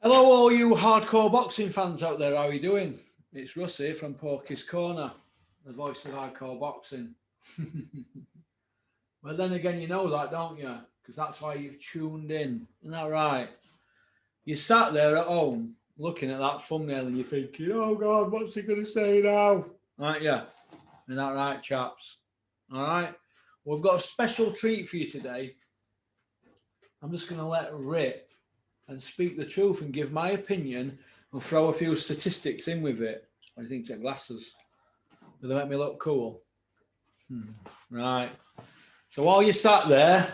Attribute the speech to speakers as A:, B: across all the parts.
A: Hello, all you hardcore boxing fans out there. How are you doing? It's Russ here from Porky's Corner, the voice of hardcore boxing. Well, then again, you know that, don't you? Because that's why you've tuned in. Isn't that right? You sat there at home looking at that thumbnail and you're thinking, oh God, what's he going to say now? Aren't you? Isn't that right, chaps? All right. Well, we've got a special treat for you today. I'm just going to let it rip and speak the truth and give my opinion and throw a few statistics in with it. What do you think to glasses? Do they make me look cool? Right. So while you sat there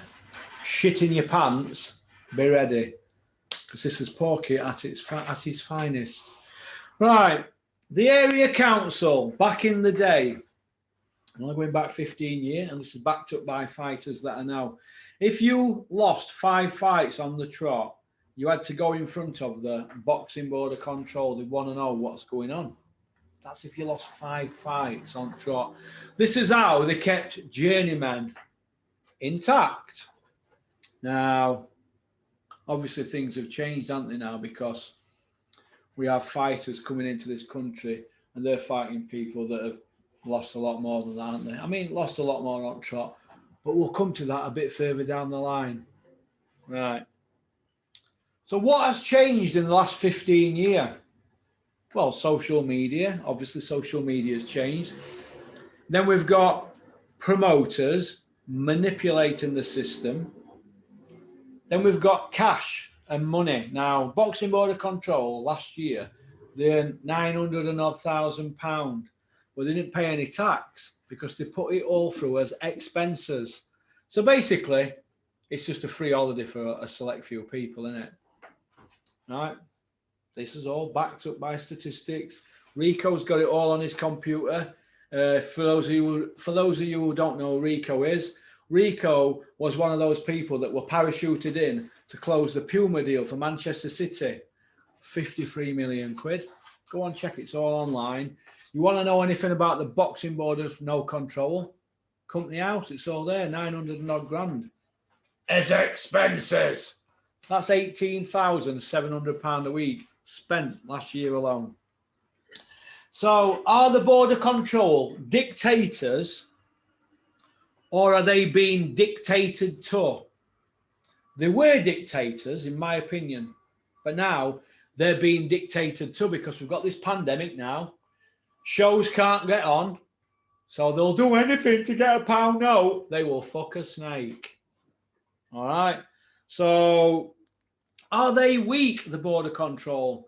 A: shitting your pants, be ready. Because this is Porky at his finest. Right. The area council, back in the day, I'm only going back 15 years, and this is backed up by fighters that are now. If you lost 5 fights on the trot, you had to go in front of the boxing board of control. They want to know what's going on. That's if you lost 5 fights on trot. This is how they kept journeymen intact. Now, obviously things have changed, haven't they now, because we have fighters coming into this country and they're fighting people that have lost a lot more than that, aren't they? I mean, lost a lot more on trot, but we'll come to that a bit further down the line. Right. So what has changed in the last 15 years? Well, social media. Obviously, social media has changed. Then we've got promoters manipulating the system. Then we've got cash and money. Now, Boxing Board of Control last year, they earned £900,000. Well, they didn't pay any tax because they put it all through as expenses. So basically, it's just a free holiday for a select few people, isn't it? All right. This is all backed up by statistics. Rico's got it all on his computer. For those of you who don't know who Rico is, Rico was one of those people that were parachuted in to close the Puma deal for Manchester City. 53 million quid. Go on, check it's all online. You want to know anything about the Boxing Board of No Control? Company House, it's all there, 900 and odd grand. As expenses. That's £18,700 a week spent last year alone. So are the Board of Control dictators or are they being dictated to? They were dictators, in my opinion, but now they're being dictated to because we've got this pandemic now. Shows can't get on, so they'll do anything to get a pound note. They will fuck a snake. All right. So are they weak, the Board of Control?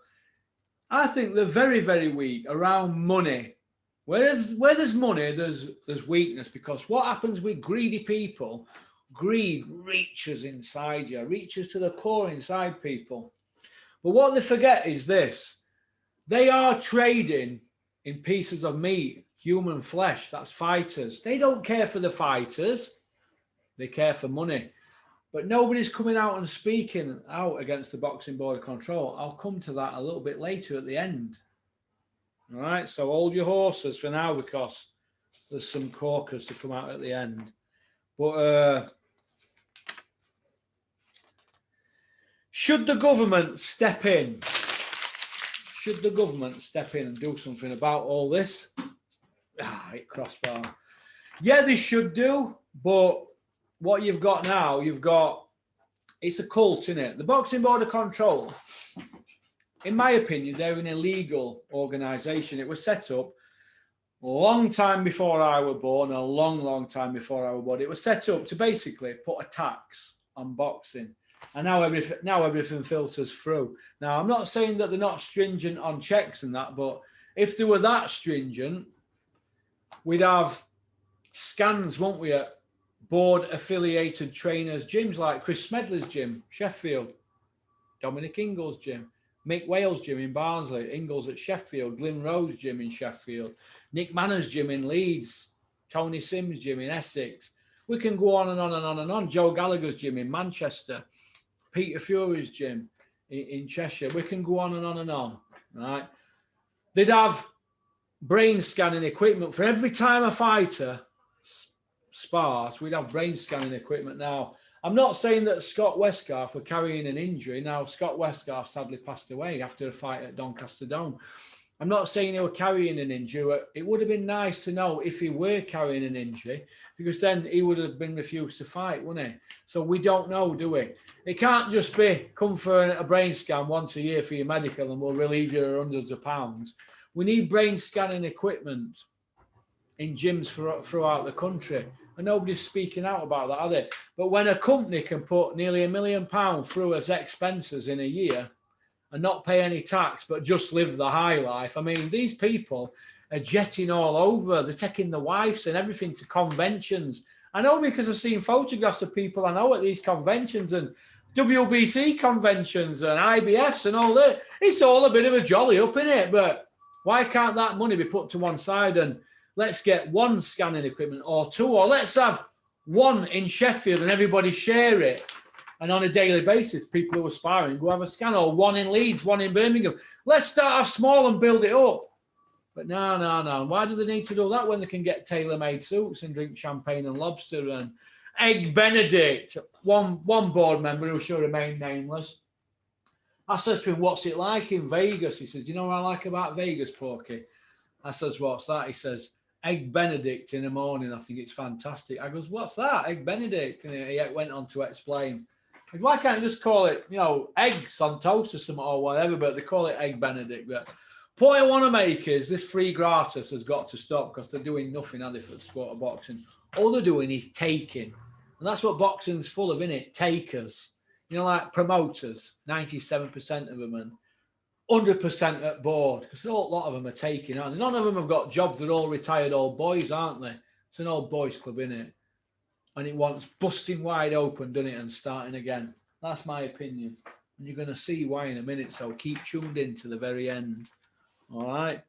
A: I think they're very, very weak around money. Where there's money, there's weakness, because what happens with greedy people, greed reaches inside you, reaches to the core inside people. But what they forget is this. They are trading in pieces of meat, human flesh. That's fighters. They don't care for the fighters. They care for money. But nobody's coming out and speaking out against the Boxing Board of Control. I'll come to that a little bit later at the end. All right, so hold your horses for now because there's some corkers to come out at the end. But should the government step in? Should the government step in and do something about all this? Hit crossbar. Yeah, they should do, but what you've got now, it's a cult, isn't it? The Boxing Board of Control, in my opinion, they're an illegal organisation. It was set up a long time before I was born, a long, long time before I was born. It was set up to basically put a tax on boxing. And now everything filters through. Now, I'm not saying that they're not stringent on checks and that, but if they were that stringent, we'd have scans, won't we, at board-affiliated trainers' gyms like Chris Smedley's gym, Sheffield, Dominic Ingles' gym, Mick Wales' gym in Barnsley, Ingles at Sheffield, Glyn Rowe's gym in Sheffield, Nick Manners' gym in Leeds, Tony Sims' gym in Essex. We can go on and on and on and on. Joe Gallagher's gym in Manchester, Peter Fury's gym in Cheshire. We can go on and on and on, right? They'd have brain scanning equipment for every time a fighter spars. We'd have brain scanning equipment now. I'm not saying that Scott Westgarth were carrying an injury. Now, Scott Westgarth sadly passed away after a fight at Doncaster Dome. I'm not saying he were carrying an injury. It would have been nice to know if he were carrying an injury, because then he would have been refused to fight, wouldn't he? So we don't know, do we? It can't just be come for a brain scan once a year for your medical and we'll relieve you of hundreds of pounds. We need brain scanning equipment in gyms throughout the country. And nobody's speaking out about that, are they? But when a company can put nearly £1 million through as expenses in a year and not pay any tax, but just live the high life. I mean, these people are jetting all over. They're taking the wives and everything to conventions. I know because I've seen photographs of people I know at these conventions and WBC conventions and IBFs and all that. It's all a bit of a jolly up, in it. But why can't that money be put to one side and let's get one scanning equipment or two, or let's have one in Sheffield and everybody share it. And on a daily basis, people who are aspiring go have a scan, or one in Leeds, one in Birmingham. Let's start off small and build it up. But no. Why do they need to do that when they can get tailor-made suits and drink champagne and lobster and egg Benedict? One board member who shall remain nameless, I says to him, what's it like in Vegas? He says, you know what I like about Vegas, Porky? I says, what's that? He says, egg Benedict in the morning. I think it's fantastic. I goes, what's that? Egg Benedict. And he went on to explain. Why can't you just call it, eggs on toast or something or whatever, but they call it egg Benedict. But point I want to make is this free gratis has got to stop, because they're doing nothing, are they, for the sport of boxing? All they're doing is taking. And that's what boxing's full of, innit? Takers. Like promoters, 97% of them, and 100% at board, because a lot of them are taking, aren't they? None of them have got jobs. They're all retired old boys, aren't they? It's an old boys club, innit? And it wants busting wide open, doesn't it, and starting again. That's my opinion. And you're going to see why in a minute, so keep tuned in to the very end. All right?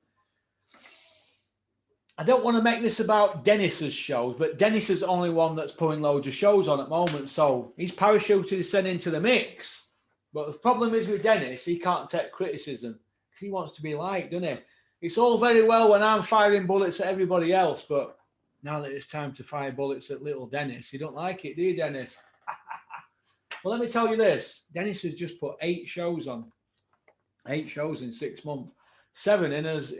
A: I don't want to make this about Dennis's shows, but Dennis is the only one that's putting loads of shows on at the moment, so he's parachuted his son into the mix. But the problem is with Dennis, he can't take criticism, because he wants to be liked, doesn't he? It's all very well when I'm firing bullets at everybody else, but now that it's time to fire bullets at little Dennis, you don't like it, do you, Dennis? Well, let me tell you this. Dennis has just put 8 shows on. 8 shows in 6 months. 7 in as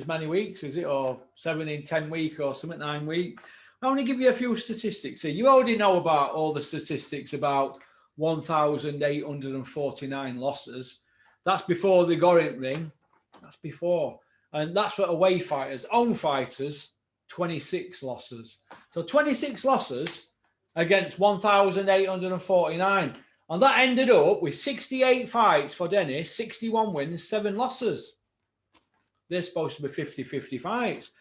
A: many weeks, is it? Or 7 in 10 weeks or something, 9 weeks. I'm going to give you a few statistics here. You already know about all the statistics about 1,849 losses. That's before the Gorint ring. That's before. And that's for away fighters. Own fighters, 26 losses. So 26 losses against 1,849. And that ended up with 68 fights for Dennis, 61 wins, 7 losses. They're supposed to be 50-50 fights.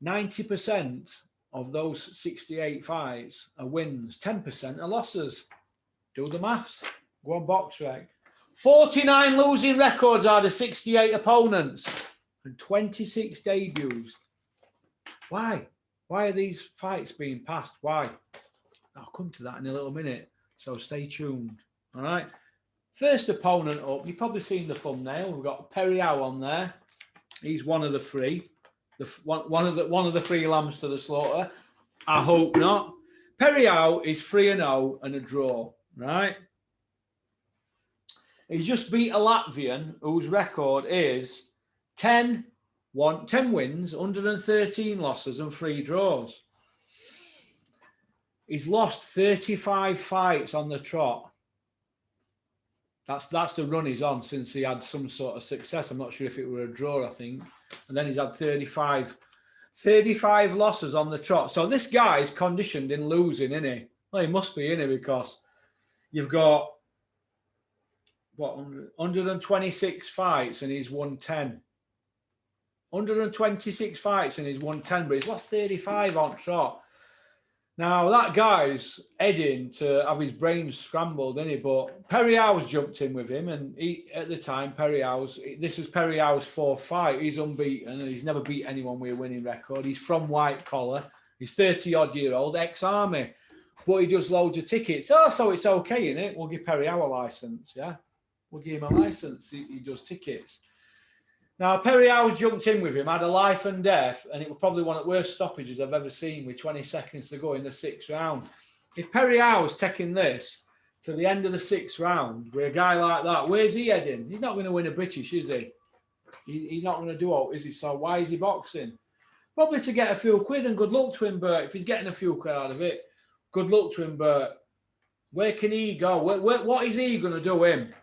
A: 90% of those 68 fights are wins, 10% are losses. Do the maths. Go on BoxRec. 49 losing records are the 68 opponents and 26 debuts. Why? Why are these fights being passed? Why? I'll come to that in a little minute, so stay tuned. All right. First opponent up, you've probably seen the thumbnail. We've got Perry Howe on there. He's one of the 3. One of the 3 lambs to the slaughter. I hope not. Perry Howe is 3-0 and a draw. Right. He's just beat a Latvian whose record is 10 wins, 113 losses and 3 draws. He's lost 35 fights on the trot. That's the run he's on since he had some sort of success. I'm not sure if it were a draw, I think. And then he's had 35 losses on the trot. So this guy's conditioned in losing, isn't he? Well, he must be, isn't he? Because you've got, 126 fights and he's won 10. 126 fights and he's won 10, but he's lost 35 on trot. Now, that guy's heading to have his brains scrambled, isn't he? But Perry Howe's jumped in with him, and at the time, this is Perry Howe's 4th fight. He's unbeaten, and he's never beat anyone with a winning record. He's from white collar. He's 30-odd-year-old, ex-army. But he does loads of tickets. Oh, so it's okay, innit? We'll give Perry Howe a licence, yeah? We'll give him a licence. He does tickets. Now, Perry Howe jumped in with him, had a life and death, and it was probably one of the worst stoppages I've ever seen with 20 seconds to go in the 6th round. if Perry Howe's taking this to the end of the 6th round with a guy like that, where's he heading? He's not going to win a British, is he? He's not going to do it, is he? So why is he boxing? Probably to get a few quid, and good luck to him, Bert. If he's getting a few quid out of it, good luck to him, Bert. Where can he go? What is he going to do him?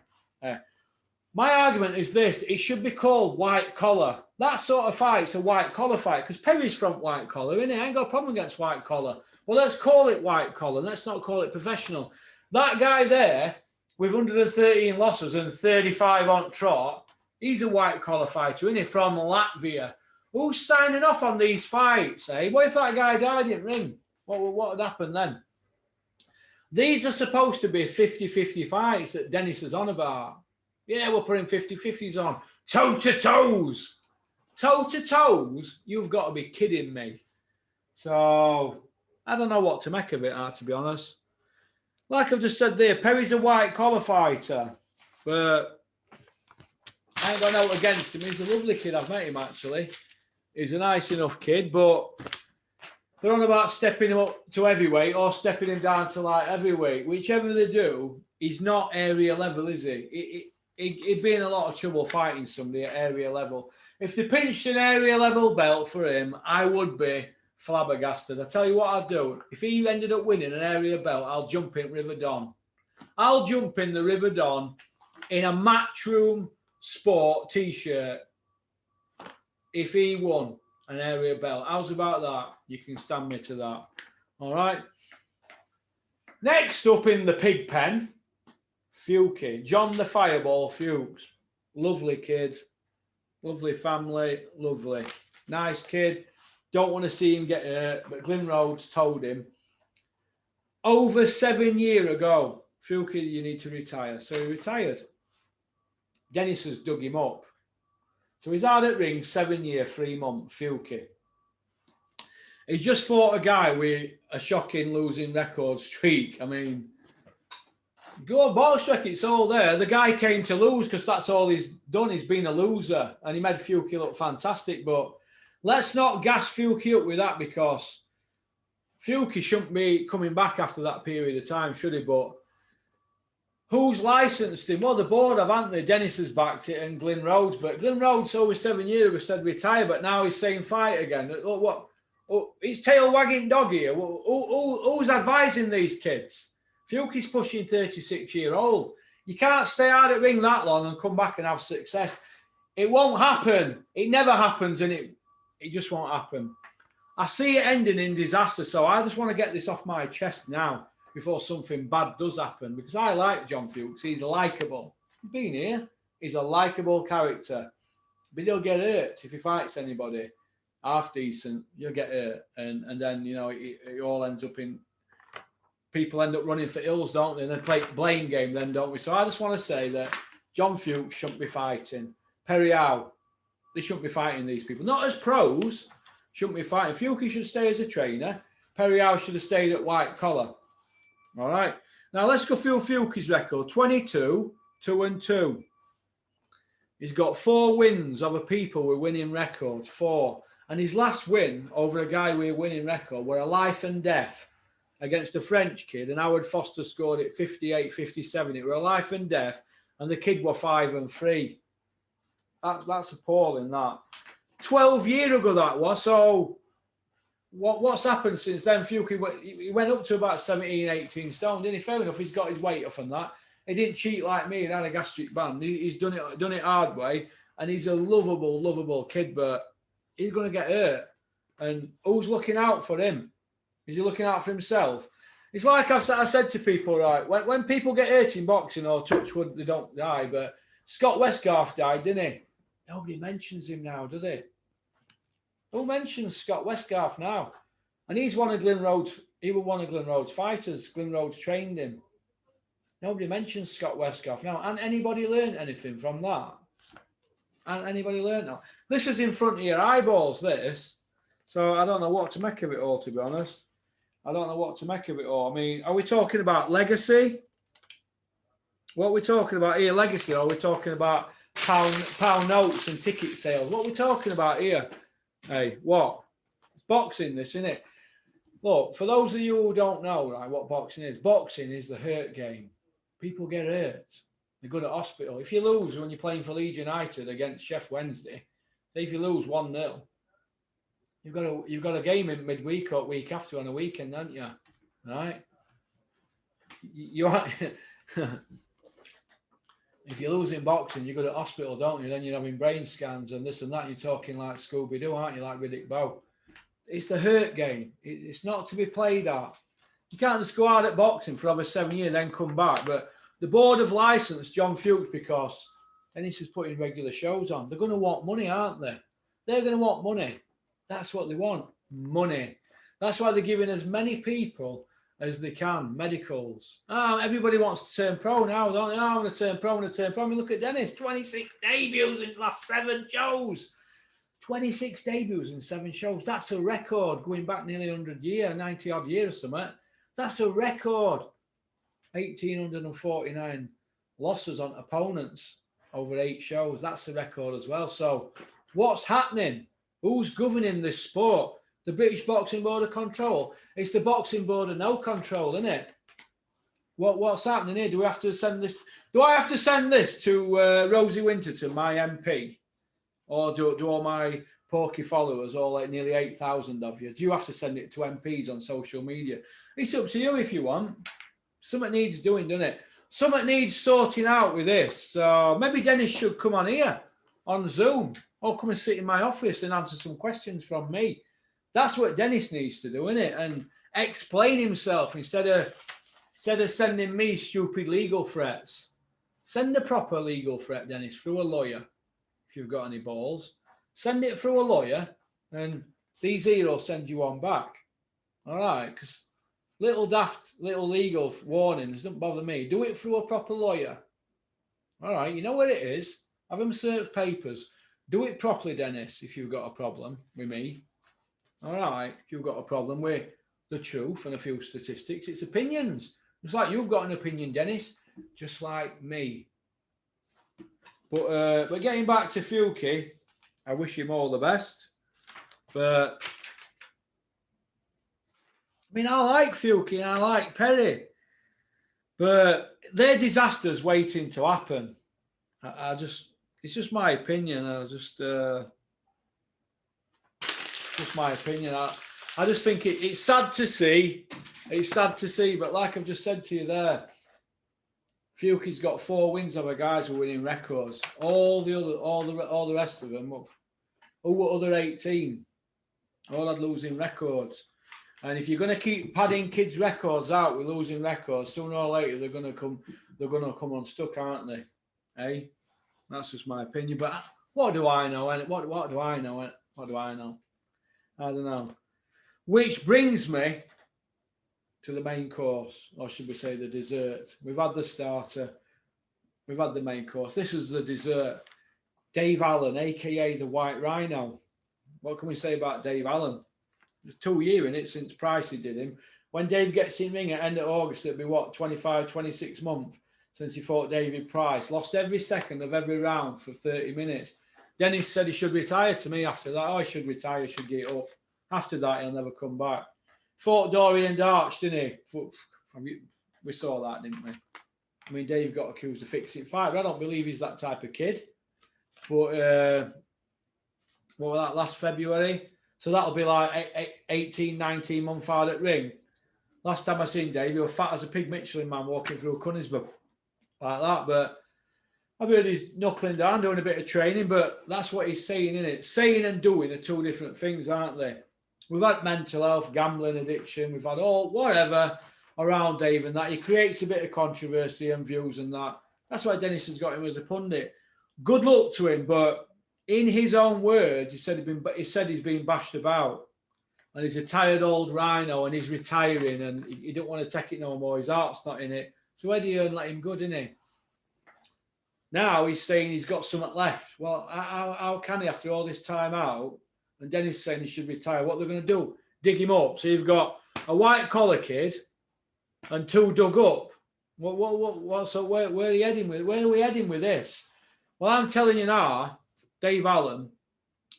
A: My argument is this. It should be called white collar. That sort of fight's a white collar fight, because Perry's from white collar, innit? I ain't got a problem against white collar. Well, let's call it white collar. Let's not call it professional. That guy there with 113 losses and 35 on trot, he's a white collar fighter, isn't he? From Latvia. Who's signing off on these fights, eh? What if that guy died in ring? What would happen then? These are supposed to be 50-50 fights that Dennis is on about. Yeah, we're putting 50-50s on. Toe-to-toes. Toe-to-toes? You've got to be kidding me. So, I don't know what to make of it, to be honest. Like I've just said there, Perry's a white-collar fighter. But I ain't got no against him. He's a lovely kid. I've met him, actually. He's a nice enough kid, but they're on about stepping him up to heavyweight or stepping him down to light heavyweight. Whichever they do, he's not area level, is he? He'd be in a lot of trouble fighting somebody at area level. If they pinched an area level belt for him, I would be flabbergasted. I tell you what I'd do. If he ended up winning an area belt, I'll jump in River Don. I'll jump in the River Don in a Matchroom Sport T-shirt if he won an area belt. How's about that? You can stand me to that. All right. Next up in the pig pen, Fuggues, John the Fireball Fuggues. Lovely kid, lovely family, lovely. Nice kid. Don't want to see him get hurt, but Glyn Rhodes told him over 7 years ago, Fuggues, you need to retire. So he retired. Dennis has dug him up. So he's out at ring 7 years, 3 months, Fuggues. He's just fought a guy with a shocking losing record streak. I mean, go on, Bolshevik, it's all there. The guy came to lose because that's all he's done. He's been a loser, and he made Fuggues look fantastic. But let's not gas Fuggues up with that, because Fuggues shouldn't be coming back after that period of time, should he? But who's licensed him? Well, the board have, haven't they? Dennis has backed it, and Glyn Rhodes. But Glyn Rhodes over 7 years ago said retire, but now he's saying fight again. What? It's tail wagging dog here. Who's advising these kids? Fuggues pushing 36-year-old. You can't stay out at ring that long and come back and have success. It won't happen. It never happens, and it just won't happen. I see it ending in disaster, so I just want to get this off my chest now before something bad does happen, because I like John Fuggues. He's likeable. He's been here. He's a likeable character. But he'll get hurt if he fights anybody half decent. You'll get hurt. And then, you know, it all ends up in... People end up running for hills, don't they? And then play blame game then, don't we? So I just want to say that John Fuggues shouldn't be fighting. Perry Howe, they shouldn't be fighting these people. Not as pros, shouldn't be fighting. Fuggues should stay as a trainer. Perry Howe should have stayed at white collar. All right. Now let's go through Fuggues' record. 22, 2-2. He's got 4 wins over people with winning records. 4. And his last win over a guy with a winning record were a life and death against a French kid, and Howard Foster scored it 58-57. It were a life and death, and the kid were 5-3. That's appalling, that. 12 years ago that was. So what's happened since then? Fuggues, he went up to about 17, 18 stone, didn't he? Fair enough, he's got his weight off on that. He didn't cheat like me and had a gastric band. He's done it hard way, and he's a lovable kid, but he's going to get hurt. And who's looking out for him? Is he looking out for himself? It's like I said to people, right, when people get hurt in boxing, or touch wood, they don't die, but Scott Westgarth died, didn't he? Nobody mentions him now, do they? Who mentions Scott Westgarth now? And he's one of Glyn Rhodes, he was one of Glyn Rhodes' fighters. Glyn Rhodes trained him. Nobody mentions Scott Westgarth now. And anybody learned anything from that? And anybody learned that? This is in front of your eyeballs, this. So I don't know what to make of it all, to be honest. I don't know what to make of it all. I mean, are we talking about legacy? What are we talking about here? Legacy, or are we talking about pound notes and ticket sales? What are we talking about here? Hey, what? It's boxing, this, isn't it? Look, for those of you who don't know, right, what boxing is the hurt game. People get hurt. They go to hospital. If you lose when you're playing for Leeds United against Sheff Wednesday, say if you lose 1-0, you've got a game in midweek or week after on a weekend, don't you? Right? You are, if you lose in boxing, you go to hospital, don't you? Then you're having brain scans and this and that. You're talking like Scooby-Doo, aren't you? Like Riddick Bowe. It's the hurt game. It's not to be played at. You can't just go out at boxing for over 7 years, then come back. But the board have licensed John Fuggues because Dennis is putting regular shows on. They're going to want money, aren't they? They're going to want money. That's what they want, money. That's why they're giving as many people as they can, medicals. Everybody wants to turn pro now, don't they? I'm going to turn pro, I'm going to turn pro. I mean, look at Dennis, 26 debuts in the last 7 shows. 26 debuts in 7 shows. That's a record going back nearly 100 years, 90 odd years or something. That's a record. 1,849 losses on opponents over 8 shows. That's a record as well. So what's happening? Who's governing this sport? The British Boxing Board of Control. It's the Boxing Board of no control, isn't it? What's happening here? Do we have to send this? Do I have to send this to Rosie Winterton, my MP? Or do all my porky followers, all like nearly 8,000 of you, do you have to send it to MPs on social media? It's up to you if you want. Something needs doing, doesn't it? Something needs sorting out with this. So maybe Dennis should come on here on Zoom or come and sit in my office and answer some questions from me. That's what Dennis needs to do, isn't it? And explain himself instead of sending me stupid legal threats. Send a proper legal threat, Dennis, through a lawyer. If you've got any balls, send it through a lawyer and these heroes send you on back. All right, because little legal warnings don't bother me. Do it through a proper lawyer. All right, you know where it is. Have them search papers. Do it properly, Dennis, if you've got a problem with me. All right, if you've got a problem with the truth and a few statistics, it's opinions. It's like you've got an opinion, Dennis, just like me. But getting back to Fuggues, I wish him all the best. But I mean, I like Fuggues and I like Perry, but they're disasters waiting to happen. It's just my opinion. Just my opinion. I just think it's sad to see. It's sad to see, but like I've just said to you there, Fuggues got 4 wins over guys who are winning records. All the rest of them, other 18, all had losing records. And if you're going to keep padding kids' records out with losing records, sooner or later they're going to come unstuck, aren't they? Hey, that's just my opinion. But what do I know? What do I know? What do I know? I don't know. Which brings me to the main course, or should we say the dessert. We've had the starter, we've had the main course. This is the dessert. Dave Allen, aka the White Rhino. What can we say about Dave Allen? It's 2 years in it since Pricey did him. When Dave gets in ring at end of August, it'll be what, 25, 26 months since he fought David Price. Lost every second of every round for 30 minutes. Dennis said he should retire to me after that. Oh, he should retire, he should get up. After that, he'll never come back. Fought Dorian Darch, didn't he? We saw that, didn't we? I mean, Dave got accused of fixing fight, but I don't believe he's that type of kid. But what was that, last February? So that'll be like 18, 19 months out at ring. Last time I seen Dave, he was fat as a pig Michelin man walking through Cunningsburgh like that. But I've heard he's knuckling down, doing a bit of training, but that's what he's saying, isn't it? Saying and doing are 2 different things, aren't they? We've had mental health, gambling addiction. We've had all whatever around Dave and that. He creates a bit of controversy and views and that. That's why Dennis has got him as a pundit. Good luck to him, but in his own words, he said he's been bashed about, and he's a tired old rhino, and he's retiring, and he don't want to take it no more. His heart's not in it. So Eddie Hearn let him go, didn't he? Now he's saying he's got something left. Well, how can he after all this time out? And Dennis saying he should retire. What they're going to do? Dig him up. So you've got a white collar kid and 2 dug up. What? So where are you heading with? Where are we heading with this? Well, I'm telling you now, Dave Allen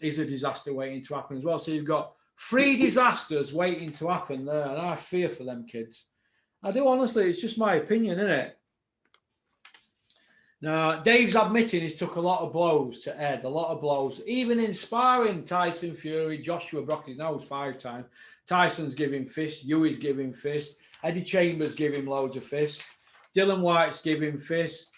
A: is a disaster waiting to happen as well. So you've got 3 disasters waiting to happen there, and I fear for them kids. I do, honestly. It's just my opinion, isn't it? Now, Dave's admitting he's took a lot of blows to Ed, a lot of blows. Even in sparring, Tyson Fury, Joshua broke his nose 5 times. Tyson's giving fist, Huey's giving fist, Eddie Chambers giving loads of fists, Dylan White's giving fist,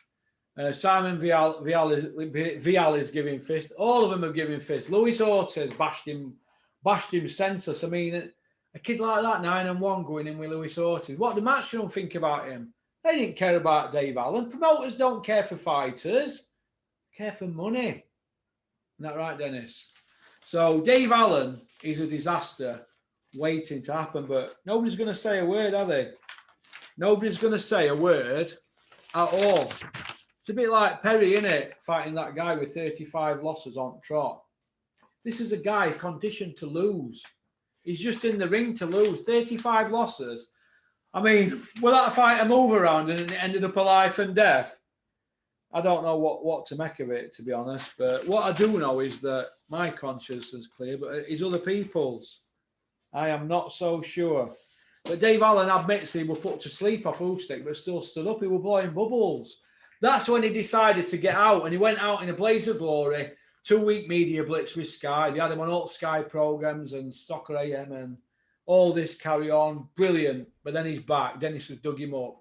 A: Simon Vial is giving fist. All of them have given fist. Luis Ortiz bashed him senseless. I mean, a kid like that, 9-1, going in with Luis Ortiz. What do Matchroom think about him? They didn't care about Dave Allen. Promoters don't care for fighters. They care for money. Isn't that right, Dennis? So Dave Allen is a disaster waiting to happen, but nobody's going to say a word, are they? Nobody's going to say a word at all. It's a bit like Perry, innit? Fighting that guy with 35 losses on trot. This is a guy conditioned to lose. He's just in the ring to lose. 35 losses. I mean, will that fight a move around and it ended up a life and death? I don't know what to make of it, to be honest. But what I do know is that my conscience is clear, but it's other people's. I am not so sure. But Dave Allen admits he was put to sleep off Usyk, but still stood up. He was blowing bubbles. That's when he decided to get out, and he went out in a blaze of glory. 2-week media blitz with Sky. They had him on all Sky programs and Soccer AM and all this carry on. Brilliant. But then he's back. Dennis has dug him up.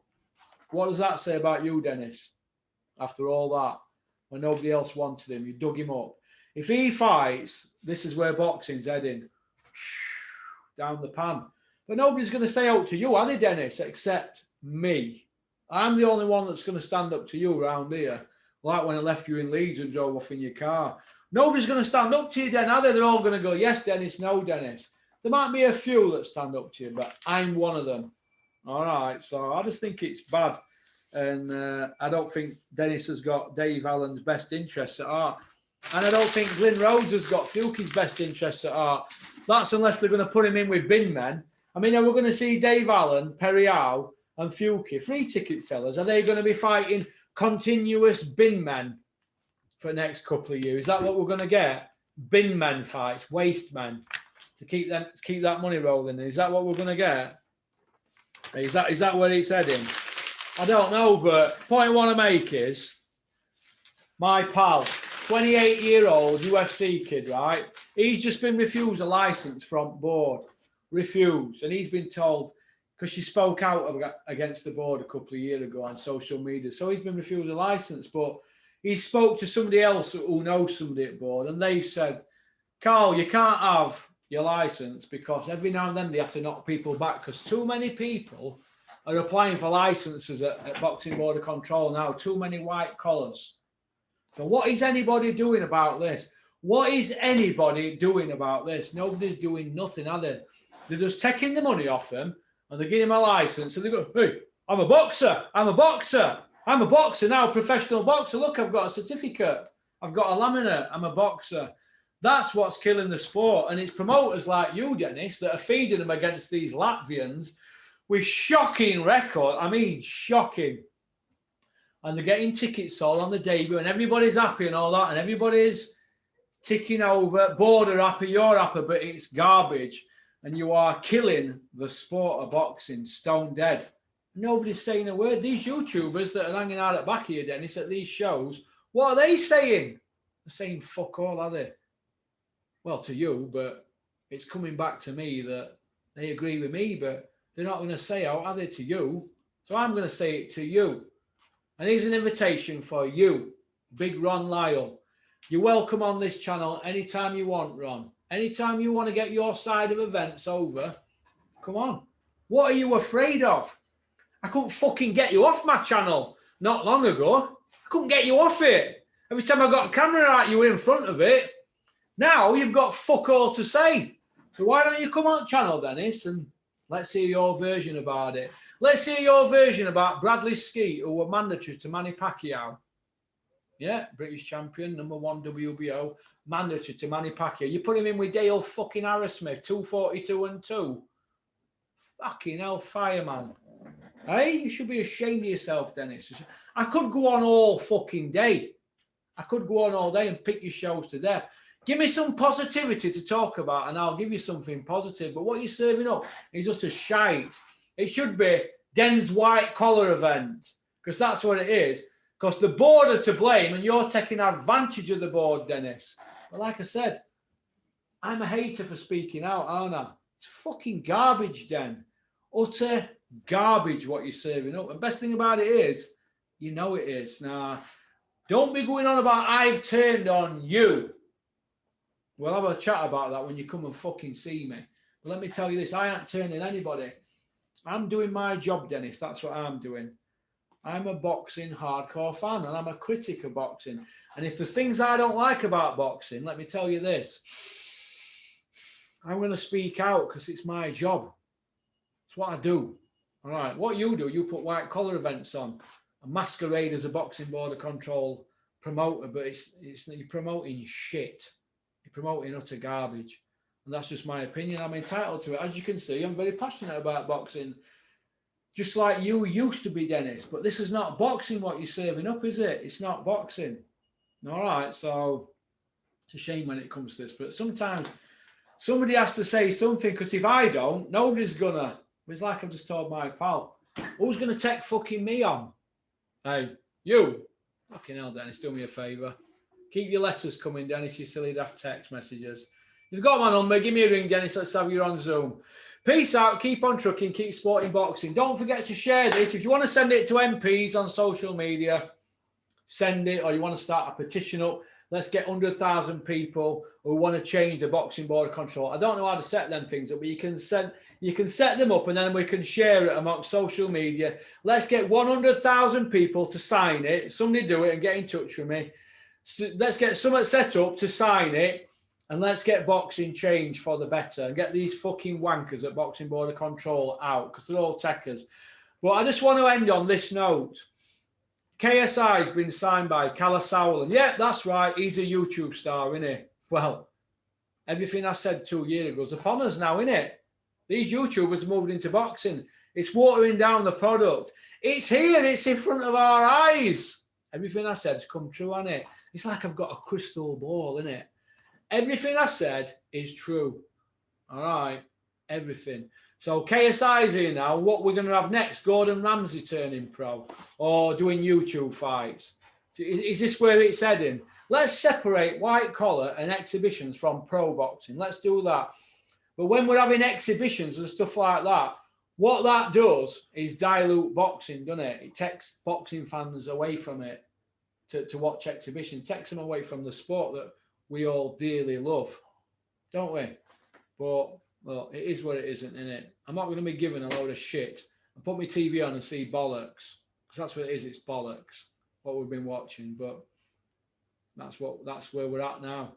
A: What does that say about you, Dennis? After all that, when nobody else wanted him, you dug him up. If he fights, this is where boxing's heading. Down the pan. But nobody's going to say out to you, are they, Dennis, except me? I'm the only one that's going to stand up to you around here. Like when I left you in Leeds and drove off in your car. Nobody's going to stand up to you, then, are they? They're all going to go, yes, Dennis, no, Dennis. There might be a few that stand up to you, but I'm one of them. All right, so I just think it's bad. And I don't think Dennis has got Dave Allen's best interests at heart. And I don't think Glyn Rhodes has got Fuki's best interests at heart. That's unless they're going to put him in with bin men. I mean, are we going to see Dave Allen, Perry Howe, and Fuki, free ticket sellers? Are they going to be fighting continuous bin men for the next couple of years? Is that what we're going to get? Bin men fights, waste men, to keep that money rolling. Is that what we're going to get? Is that where it's heading? I don't know, but point I want to make is my pal, 28-year-old UFC kid, right? He's just been refused a license from board. Refused. And he's been told, because she spoke out against the board a couple of years ago on social media. So he's been refused a license, but he spoke to somebody else who knows somebody at board, and they've said, Carl, you can't have your license because every now and then they have to knock people back because too many people are applying for licenses at Boxing Board of Control now. Too many white collars. So what is anybody doing about this? What is anybody doing about this? Nobody's doing nothing, are they? They're just taking the money off them and they're giving them a license and they go, hey, I'm a boxer. I'm a boxer. I'm a boxer now, professional boxer. Look, I've got a certificate. I've got a laminate. I'm a boxer. That's what's killing the sport. And it's promoters like you, Dennis, that are feeding them against these Latvians with shocking record. I mean, shocking. And they're getting tickets sold on the debut and everybody's happy and all that. And everybody's ticking over. Board are happy, you're happy, but it's garbage. And you are killing the sport of boxing, stone dead. Nobody's saying a word. These YouTubers that are hanging out at back here, Dennis, at these shows, what are they saying? They're saying fuck all, are they? Well, to you, but it's coming back to me that they agree with me, but they're not going to say out, are they, to you? So I'm going to say it to you. And here's an invitation for you, Big Ron Lyle. You're welcome on this channel anytime you want, Ron. Anytime you want to get your side of events over, come on. What are you afraid of? I couldn't fucking get you off my channel not long ago. I couldn't get you off it. Every time I got a camera out, you were in front of it. Now you've got fuck all to say. So why don't you come on channel, Dennis, and let's hear your version about it. Let's hear your version about Bradley Skeet, who were mandatory to Manny Pacquiao. Yeah, British champion, #1 WBO, mandatory to Manny Pacquiao. You put him in with Dale fucking Harrismith, 242-2. Fucking hell, fireman. Hey, you should be ashamed of yourself, Dennis. I could go on all fucking day. I could go on all day and pick your shows to death. Give me some positivity to talk about and I'll give you something positive. But what you're serving up is just a shite. It should be Den's white collar event, because that's what it is. Because the board are to blame and you're taking advantage of the board, Dennis. But like I said, I'm a hater for speaking out, aren't I? It's fucking garbage, Den. Utter garbage what you're serving up. And best thing about it is, you know it is. Now, don't be going on about I've turned on you. We'll have a chat about that when you come and fucking see me. But let me tell you this, I ain't turning anybody. I'm doing my job, Dennis. That's what I'm doing. I'm a boxing hardcore fan and I'm a critic of boxing. And if there's things I don't like about boxing, let me tell you this. I'm going to speak out because it's my job. It's what I do. All right. What you do, you put white collar events on and masquerade as a boxing border control promoter, but it's you're promoting shit. You're promoting utter garbage. And that's just my opinion. I'm entitled to it. As you can see, I'm very passionate about boxing. Just like you used to be, Dennis. But this is not boxing what you're serving up, is it? It's not boxing. All right. So it's a shame when it comes to this. But sometimes somebody has to say something, because if I don't, nobody's gonna. It's like I've just told my pal. Who's going to take fucking me on? Hey, you. Fucking hell, Dennis, do me a favour. Keep your letters coming, Dennis, you silly daft text messages. You've got my number, give me a ring, Dennis, let's have you on Zoom. Peace out, keep on trucking, keep supporting boxing. Don't forget to share this. If you want to send it to MPs on social media, send it, or you want to start a petition up, let's get 100,000 people who want to change the boxing border control. I don't know how to set them things up, but you can set them up and then we can share it amongst social media. Let's get 100,000 people to sign it. Somebody do it and get in touch with me. So let's get something set up to sign it, and let's get boxing changed for the better and get these fucking wankers at Boxing Border Control out, because they're all techers. But I just want to end on this note. KSI has been signed by Calla Sowland. Yeah, that's right. He's a YouTube star, isn't he? Well, everything I said 2 years ago is upon us now, isn't it? These YouTubers moved into boxing. It's watering down the product. It's here. It's in front of our eyes. Everything I said has come true, hasn't it? It's like I've got a crystal ball, isn't it? Everything I said is true. All right. Everything. So KSI is here now. What we're going to have next? Gordon Ramsay turning pro or doing YouTube fights? Is this where it's heading? Let's separate white collar and exhibitions from pro boxing. Let's do that. But when we're having exhibitions and stuff like that, what that does is dilute boxing, doesn't it? It takes boxing fans away from it to watch exhibition. It takes them away from the sport that we all dearly love, don't we? But, well, it is what it isn't, it? I'm not going to be given a load of shit and put my TV on and see bollocks, because that's what it is. It's bollocks, what we've been watching. But that's where we're at now.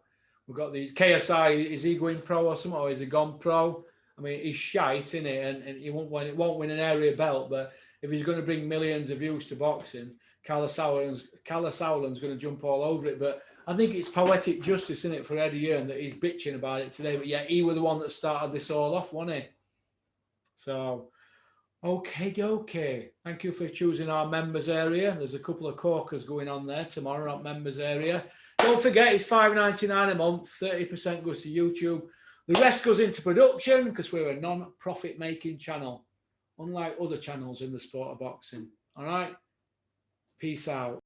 A: We've got these. KSI, is he going pro or something, or is he gone pro? I mean, he's shite, isn't it? And he won't win an area belt. But if he's going to bring millions of views to boxing, Calla Sowland's going to jump all over it. But I think it's poetic justice, isn't it, for Eddie Hearn that he's bitching about it today. But yeah, he was the one that started this all off, wasn't he? So, okay. Thank you for choosing our members area. There's a couple of corkers going on there tomorrow at members area. Don't forget, it's $5.99 a month. 30% goes to YouTube. The rest goes into production because we're a non-profit making channel, unlike other channels in the sport of boxing. All right? Peace out.